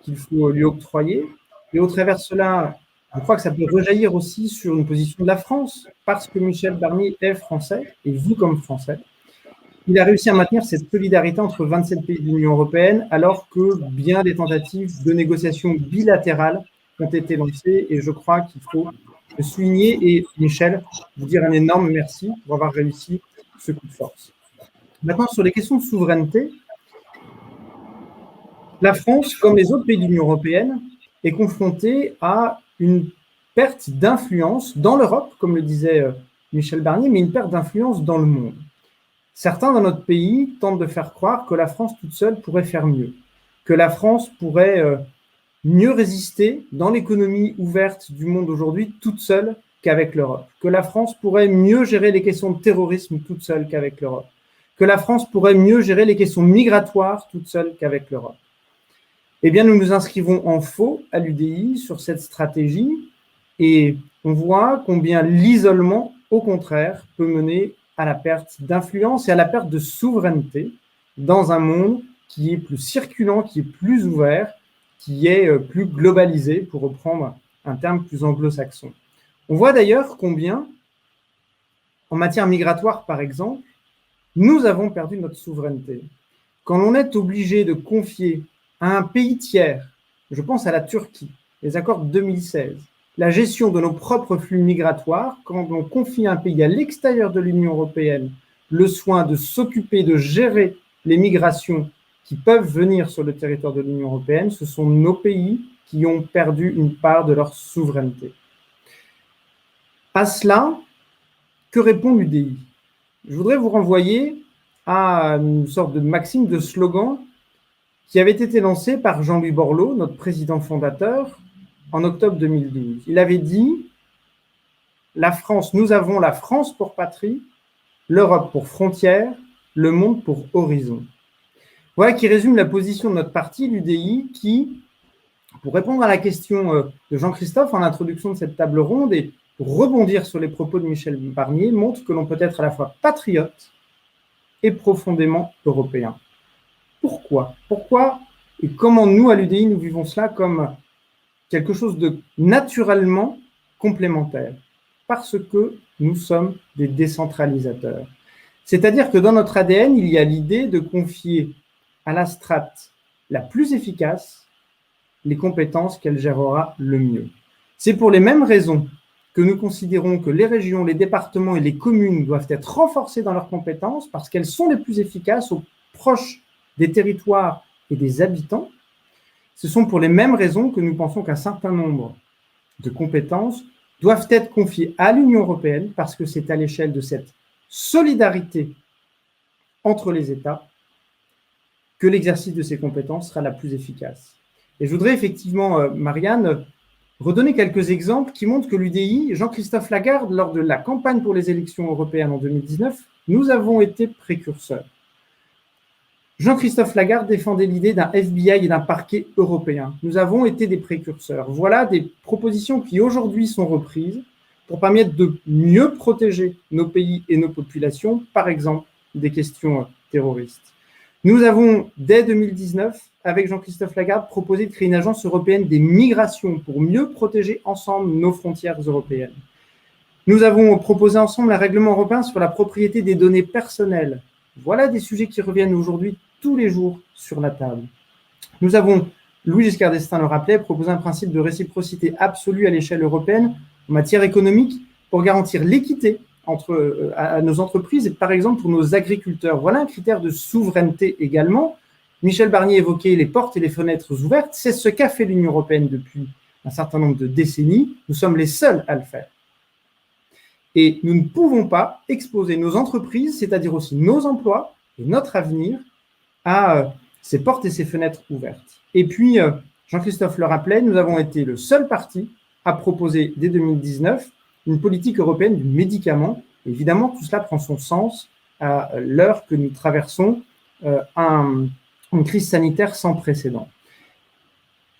qu'il faut lui octroyer, et au travers de cela, je crois que ça peut rejaillir aussi sur une position de la France, parce que Michel Barnier est français, et vous comme français. il a réussi à maintenir cette solidarité entre 27 pays de l'Union européenne, alors que bien des tentatives de négociations bilatérales ont été lancées. Et je crois qu'il faut le souligner. Et Michel, vous dire un énorme merci pour avoir réussi ce coup de force. Maintenant, sur les questions de souveraineté, la France, comme les autres pays de l'Union européenne, est confrontée à une perte d'influence dans l'Europe, comme le disait Michel Barnier, mais une perte d'influence dans le monde. Certains dans notre pays tentent de faire croire que la France toute seule pourrait faire mieux, que la France pourrait mieux résister dans l'économie ouverte du monde aujourd'hui toute seule qu'avec l'Europe, que la France pourrait mieux gérer les questions de terrorisme toute seule qu'avec l'Europe, que la France pourrait mieux gérer les questions migratoires toute seule qu'avec l'Europe. Eh bien, nous nous inscrivons en faux à l'UDI sur cette stratégie et on voit combien l'isolement, au contraire, peut mener à la perte d'influence et à la perte de souveraineté dans un monde qui est plus circulant, qui est plus ouvert, qui est plus globalisé, pour reprendre un terme plus anglo-saxon. On voit d'ailleurs combien, en matière migratoire par exemple, nous avons perdu notre souveraineté. Quand l'on est obligé de confier à un pays tiers, je pense à la Turquie, les accords de 2016, la gestion de nos propres flux migratoires, quand on confie à un pays à l'extérieur de l'Union européenne le soin de s'occuper, de gérer les migrations qui peuvent venir sur le territoire de l'Union européenne, ce sont nos pays qui ont perdu une part de leur souveraineté. À cela, que répond l'UDI? Je voudrais vous renvoyer à une sorte de maxime, de slogan qui avait été lancé par Jean-Louis Borloo, notre président fondateur, en octobre 2012. Il avait dit « La France, nous avons la France pour patrie, l'Europe pour frontière, le monde pour horizon ». Voilà qui résume la position de notre parti, l'UDI, qui, pour répondre à la question de Jean-Christophe en introduction de cette table ronde et pour rebondir sur les propos de Michel Barnier, montre que l'on peut être à la fois patriote et profondément européen. Pourquoi? Pourquoi et comment nous, à l'UDI, nous vivons cela comme quelque chose de naturellement complémentaire? Parce que nous sommes des décentralisateurs. C'est-à-dire que dans notre ADN, il y a l'idée de confier à la strate la plus efficace les compétences qu'elle gérera le mieux. C'est pour les mêmes raisons que nous considérons que les régions, les départements et les communes doivent être renforcées dans leurs compétences parce qu'elles sont les plus efficaces au proche des territoires et des habitants. Ce sont pour les mêmes raisons que nous pensons qu'un certain nombre de compétences doivent être confiées à l'Union européenne parce que c'est à l'échelle de cette solidarité entre les États que l'exercice de ces compétences sera la plus efficace. Et je voudrais effectivement, Marianne, redonner quelques exemples qui montrent que l'UDI, Jean-Christophe Lagarde, lors de la campagne pour les élections européennes en 2019, nous avons été précurseurs. Jean-Christophe Lagarde défendait l'idée d'un FBI et d'un parquet européen. Nous avons été des précurseurs. Voilà des propositions qui aujourd'hui sont reprises pour permettre de mieux protéger nos pays et nos populations, par exemple des questions terroristes. Nous avons, dès 2019, avec Jean-Christophe Lagarde, proposé de créer une agence européenne des migrations pour mieux protéger ensemble nos frontières européennes. Nous avons proposé ensemble un règlement européen sur la propriété des données personnelles. Voilà des sujets qui reviennent aujourd'hui tous les jours sur la table. Nous avons, Louis Giscard d'Estaing le rappelait, proposé un principe de réciprocité absolue à l'échelle européenne en matière économique pour garantir l'équité à nos entreprises et par exemple pour nos agriculteurs. Voilà un critère de souveraineté également. Michel Barnier évoquait les portes et les fenêtres ouvertes. C'est ce qu'a fait l'Union européenne depuis un certain nombre de décennies. Nous sommes les seuls à le faire. Et nous ne pouvons pas exposer nos entreprises, c'est-à-dire aussi nos emplois et notre avenir, à ces portes et ces fenêtres ouvertes. Et puis, Jean-Christophe le rappelait, nous avons été le seul parti à proposer dès 2019 une politique européenne du médicament. Évidemment, tout cela prend son sens à l'heure que nous traversons une crise sanitaire sans précédent.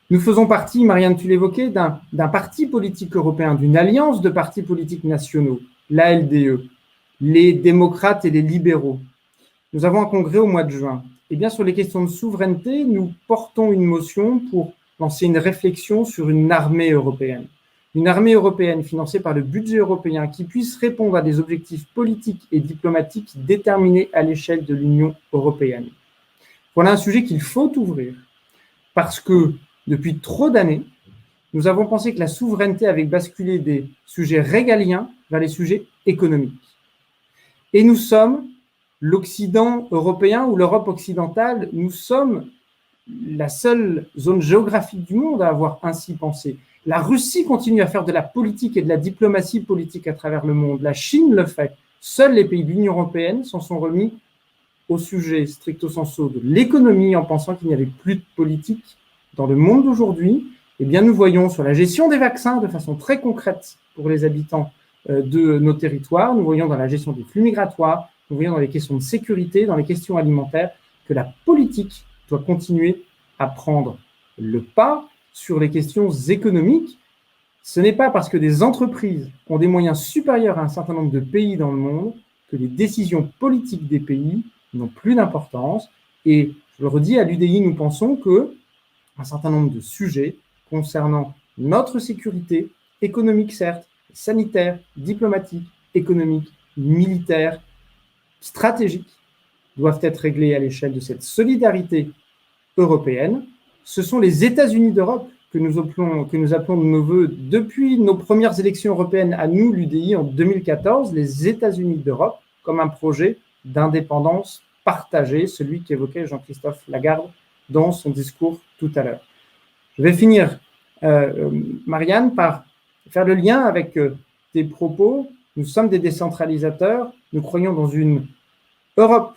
Nous faisons partie, Marianne, tu l'évoquais, d'un parti politique européen, d'une alliance de partis politiques nationaux, l'ALDE, les démocrates et les libéraux. Nous avons un congrès au mois de juin. Et bien, sur les questions de souveraineté, nous portons une motion pour lancer une réflexion sur une armée européenne. une armée européenne financée par le budget européen qui puisse répondre à des objectifs politiques et diplomatiques déterminés à l'échelle de l'Union européenne. Voilà un sujet qu'il faut ouvrir parce que depuis trop d'années, nous avons pensé que la souveraineté avait basculé des sujets régaliens vers les sujets économiques. Et nous sommes l'Occident européen ou l'Europe occidentale, nous sommes la seule zone géographique du monde à avoir ainsi pensé. La Russie continue à faire de la politique et de la diplomatie politique à travers le monde. La Chine le fait. Seuls les pays de l'Union européenne s'en sont remis au sujet stricto sensu de l'économie en pensant qu'il n'y avait plus de politique dans le monde d'aujourd'hui. Eh bien, nous voyons sur la gestion des vaccins de façon très concrète pour les habitants de nos territoires, nous voyons dans la gestion des flux migratoires, nous voyons dans les questions de sécurité, dans les questions alimentaires, que la politique doit continuer à prendre le pas sur les questions économiques. Ce n'est pas parce que des entreprises ont des moyens supérieurs à un certain nombre de pays dans le monde que les décisions politiques des pays n'ont plus d'importance. Et je le redis, à l'UDI, nous pensons qu'un certain nombre de sujets concernant notre sécurité économique, certes, sanitaire, diplomatique, économique, militaire, stratégique, doivent être réglés à l'échelle de cette solidarité européenne. Ce sont les États-Unis d'Europe que nous appelons de nos voeux depuis nos premières élections européennes à nous, l'UDI, en 2014, les États-Unis d'Europe, comme un projet d'indépendance partagée, celui qu'évoquait Jean-Christophe Lagarde dans son discours tout à l'heure. Je vais finir, Marianne, par faire le lien avec tes propos. Nous sommes des décentralisateurs, nous croyons dans une Europe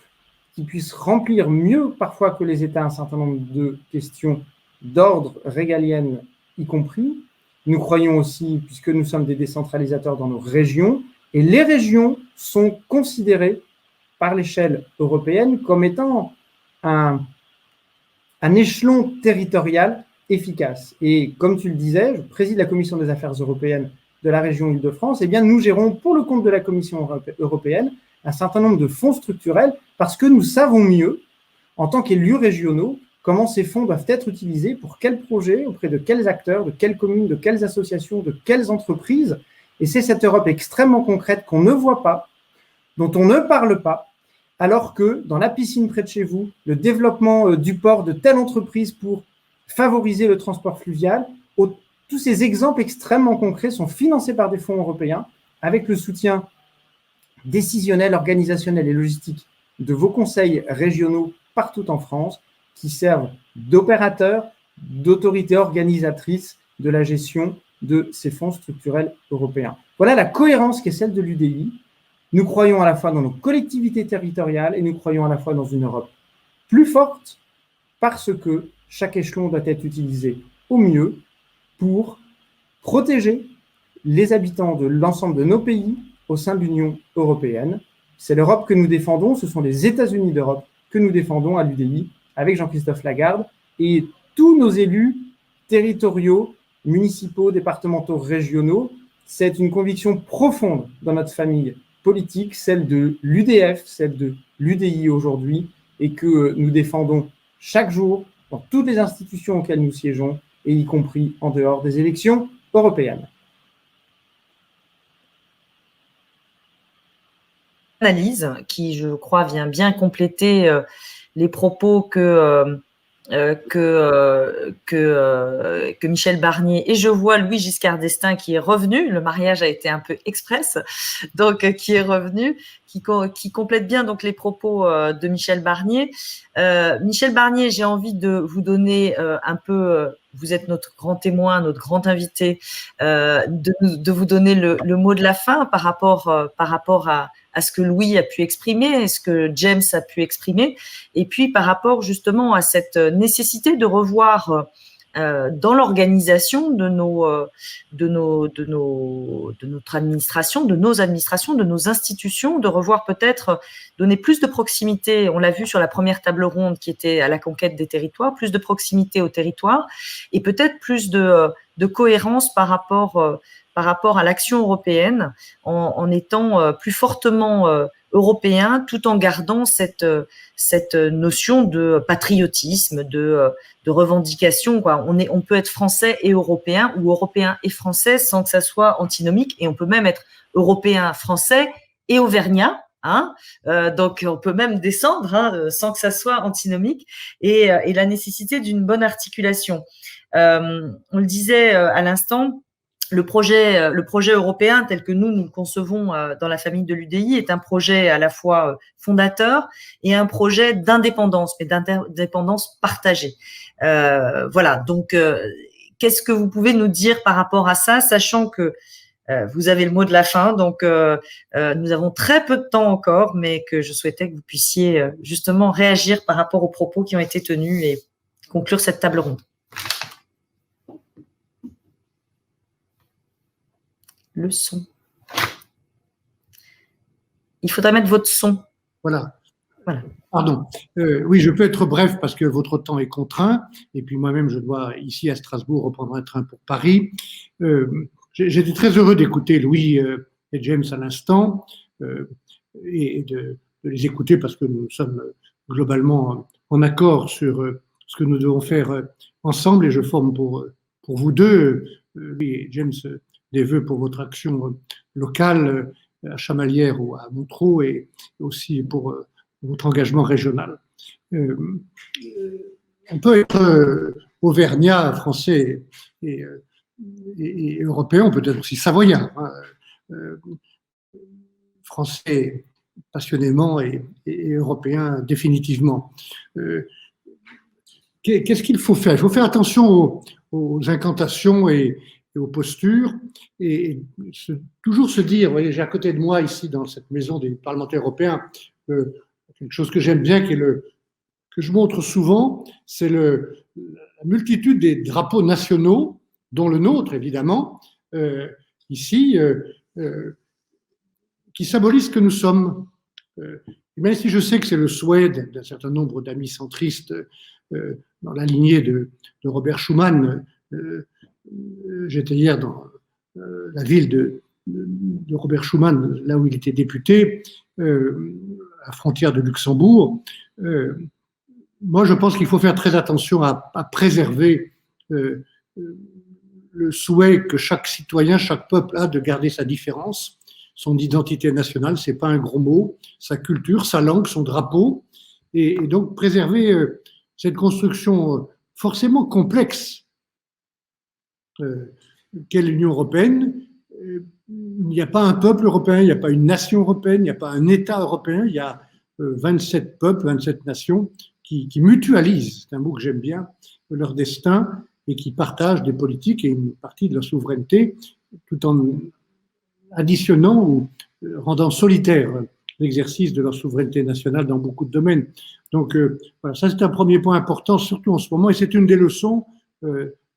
qui puisse remplir mieux parfois que les États un certain nombre de questions d'ordre régalienne y compris. Nous croyons aussi, puisque nous sommes des décentralisateurs dans nos régions, et les régions sont considérées par l'échelle européenne comme étant un échelon territorial efficace. Et comme tu le disais, je préside la Commission des Affaires européennes de la région Île-de-France, eh bien nous gérons pour le compte de la Commission européenne un certain nombre de fonds structurels parce que nous savons mieux, en tant qu'élus régionaux, comment ces fonds doivent être utilisés, pour quels projets, auprès de quels acteurs, de quelles communes, de quelles associations, de quelles entreprises. Et c'est cette Europe extrêmement concrète qu'on ne voit pas, dont on ne parle pas, alors que dans la piscine près de chez vous, le développement du port de telle entreprise pour favoriser le transport fluvial, tous ces exemples extrêmement concrets sont financés par des fonds européens avec le soutien décisionnel, organisationnel et logistique de vos conseils régionaux partout en France qui servent d'opérateurs, d'autorités organisatrices de la gestion de ces fonds structurels européens. Voilà la cohérence qui est celle de l'UDI. Nous croyons à la fois dans nos collectivités territoriales et nous croyons à la fois dans une Europe plus forte parce que chaque échelon doit être utilisé au mieux pour protéger les habitants de l'ensemble de nos pays au sein de l'Union européenne. C'est l'Europe que nous défendons, ce sont les États-Unis d'Europe que nous défendons à l'UDI avec Jean-Christophe Lagarde et tous nos élus territoriaux, municipaux, départementaux, régionaux. C'est une conviction profonde dans notre famille politique, celle de l'UDF, celle de l'UDI aujourd'hui, et que nous défendons chaque jour dans toutes les institutions auxquelles nous siégeons, et y compris en dehors des élections européennes. Analyse qui, je crois, vient bien compléter les propos que Michel Barnier, et je vois Louis Giscard d'Estaing qui est revenu, le mariage a été un peu express, donc qui est revenu, qui complète bien donc les propos de Michel Barnier. Michel Barnier, j'ai envie de vous donner un peu, vous êtes notre grand témoin, notre grand invité, de vous donner le mot de la fin par rapport à ce que Louis a pu exprimer, ce que James a pu exprimer, et puis par rapport justement à cette nécessité de revoir dans l'organisation de notre administration, de nos administrations, de nos institutions, de revoir peut-être donner plus de proximité. On l'a vu sur la première table ronde qui était à la conquête des territoires, plus de proximité aux territoires et peut-être plus de cohérence par rapport à l'action européenne en étant plus fortement européen, tout en gardant cette notion de patriotisme, de revendication, quoi. On peut être français et européen, ou européen et français, sans que ça soit antinomique, et on peut même être européen, français et auvergnat. Donc on peut même descendre sans que ça soit antinomique, et la nécessité d'une bonne articulation. On le disait à l'instant, le projet européen tel que nous le concevons dans la famille de l'UDI est un projet à la fois fondateur et un projet d'indépendance, mais d'indépendance partagée. Voilà, donc qu'est-ce que vous pouvez nous dire par rapport à ça, sachant que vous avez le mot de la fin, donc nous avons très peu de temps encore, mais que je souhaitais que vous puissiez justement réagir par rapport aux propos qui ont été tenus et conclure cette table ronde. Le son. Il faudra mettre votre son. Voilà. Pardon. Oui, je peux être bref parce que votre temps est contraint. Et puis moi-même, je dois, ici à Strasbourg, reprendre un train pour Paris. J'étais très heureux d'écouter Louis et James à l'instant et de les écouter parce que nous sommes globalement en accord sur ce que nous devons faire ensemble. Et je forme pour vous deux, Louis et James, des vœux pour votre action locale à Chamalières ou à Montreux et aussi pour votre engagement régional. On peut être auvergnat, français et européen, on peut être aussi savoyard, français passionnément et européen définitivement. Qu'est-ce qu'il faut faire? Il faut faire attention aux incantations et aux postures et toujours se dire, vous voyez, j'ai à côté de moi ici dans cette maison des parlementaires européens quelque chose que j'aime bien, que je montre souvent, c'est la multitude des drapeaux nationaux, dont le nôtre évidemment, ici, qui symbolisent ce que nous sommes. Et même si je sais que c'est le souhait d'un certain nombre d'amis centristes dans la lignée de Robert Schuman, j'étais hier dans la ville de Robert Schuman, là où il était député, à la frontière de Luxembourg. Moi, je pense qu'il faut faire très attention à préserver le souhait que chaque citoyen, chaque peuple a de garder sa différence, son identité nationale, c'est pas un gros mot, sa culture, sa langue, son drapeau, et donc préserver cette construction forcément complexe qu'est l'Union européenne. Il n'y a pas un peuple européen, il n'y a pas une nation européenne, il n'y a pas un État européen, il y a 27 peuples, 27 nations qui mutualisent, c'est un mot que j'aime bien, leur destin et qui partagent des politiques et une partie de leur souveraineté tout en additionnant ou rendant solitaire l'exercice de leur souveraineté nationale dans beaucoup de domaines. Donc voilà, ça c'est un premier point important, surtout en ce moment, et c'est une des leçons,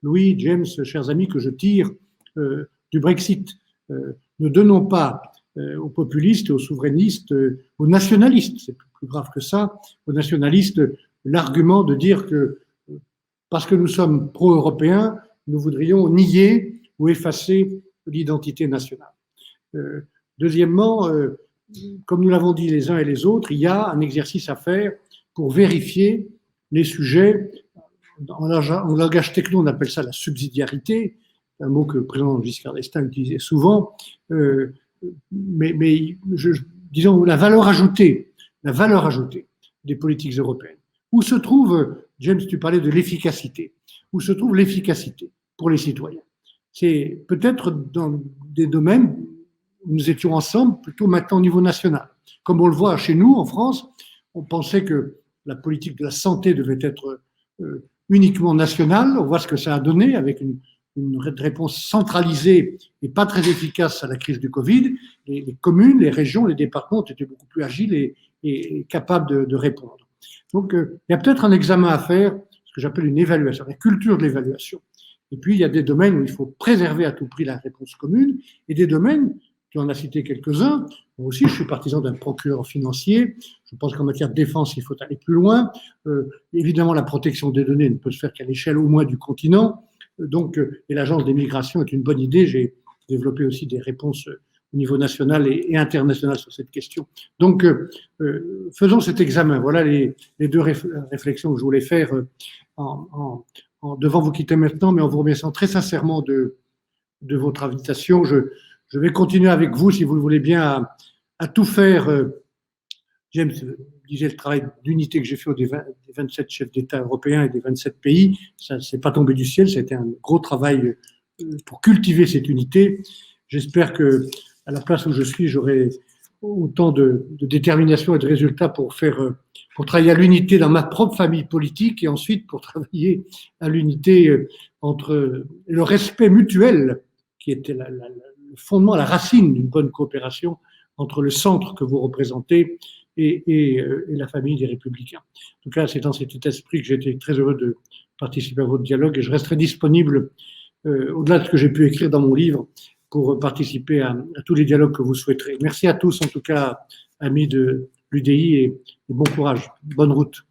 Louis, James, chers amis, que je tire du Brexit. Ne donnons pas aux populistes, aux souverainistes, aux nationalistes, c'est plus grave que ça, aux nationalistes, l'argument de dire que parce que nous sommes pro-européens, nous voudrions nier ou effacer l'identité nationale. Deuxièmement, comme nous l'avons dit les uns et les autres, il y a un exercice à faire pour vérifier les sujets. En langage techno, on appelle ça la subsidiarité, un mot que le président Giscard d'Estaing utilisait souvent, disons la valeur ajoutée des politiques européennes. Où se trouve, James, tu parlais de l'efficacité, où se trouve l'efficacité pour les citoyens? C'est peut-être dans des domaines où nous étions ensemble, plutôt maintenant au niveau national. Comme on le voit chez nous, en France, on pensait que la politique de la santé devait être uniquement nationale. On voit ce que ça a donné avec une réponse centralisée et pas très efficace à la crise du Covid. Les communes, les régions, les départements étaient beaucoup plus agiles et capables de répondre. Donc, il y a peut-être un examen à faire, ce que j'appelle une évaluation, la culture de l'évaluation. Et puis, il y a des domaines où il faut préserver à tout prix la réponse commune, et des domaines, tu en as cité quelques-uns. Moi aussi, je suis partisan d'un procureur financier. Je pense qu'en matière de défense, il faut aller plus loin. Évidemment, la protection des données ne peut se faire qu'à l'échelle au moins du continent. Donc, et l'agence des migrations est une bonne idée. J'ai développé aussi des réponses au niveau national et international sur cette question. Donc, faisons cet examen. Voilà les deux réflexions que je voulais faire devant vous quitter maintenant, mais en vous remerciant très sincèrement de votre invitation. Je vais continuer avec vous, si vous le voulez bien, à tout faire. James disait le travail d'unité que j'ai fait des 27 chefs d'État européens et des 27 pays. Ça ne s'est pas tombé du ciel, c'était un gros travail pour cultiver cette unité. J'espère que, à la place où je suis, j'aurai autant de détermination et de résultats pour travailler à l'unité dans ma propre famille politique et ensuite pour travailler à l'unité entre le respect mutuel qui était le fondement, la racine d'une bonne coopération entre le centre que vous représentez et la famille des Républicains. En tout cas, c'est dans cet état d'esprit que j'ai été très heureux de participer à votre dialogue et je resterai disponible, au-delà de ce que j'ai pu écrire dans mon livre, pour participer à tous les dialogues que vous souhaiterez. Merci à tous, en tout cas, amis de l'UDI, et bon courage. Bonne route.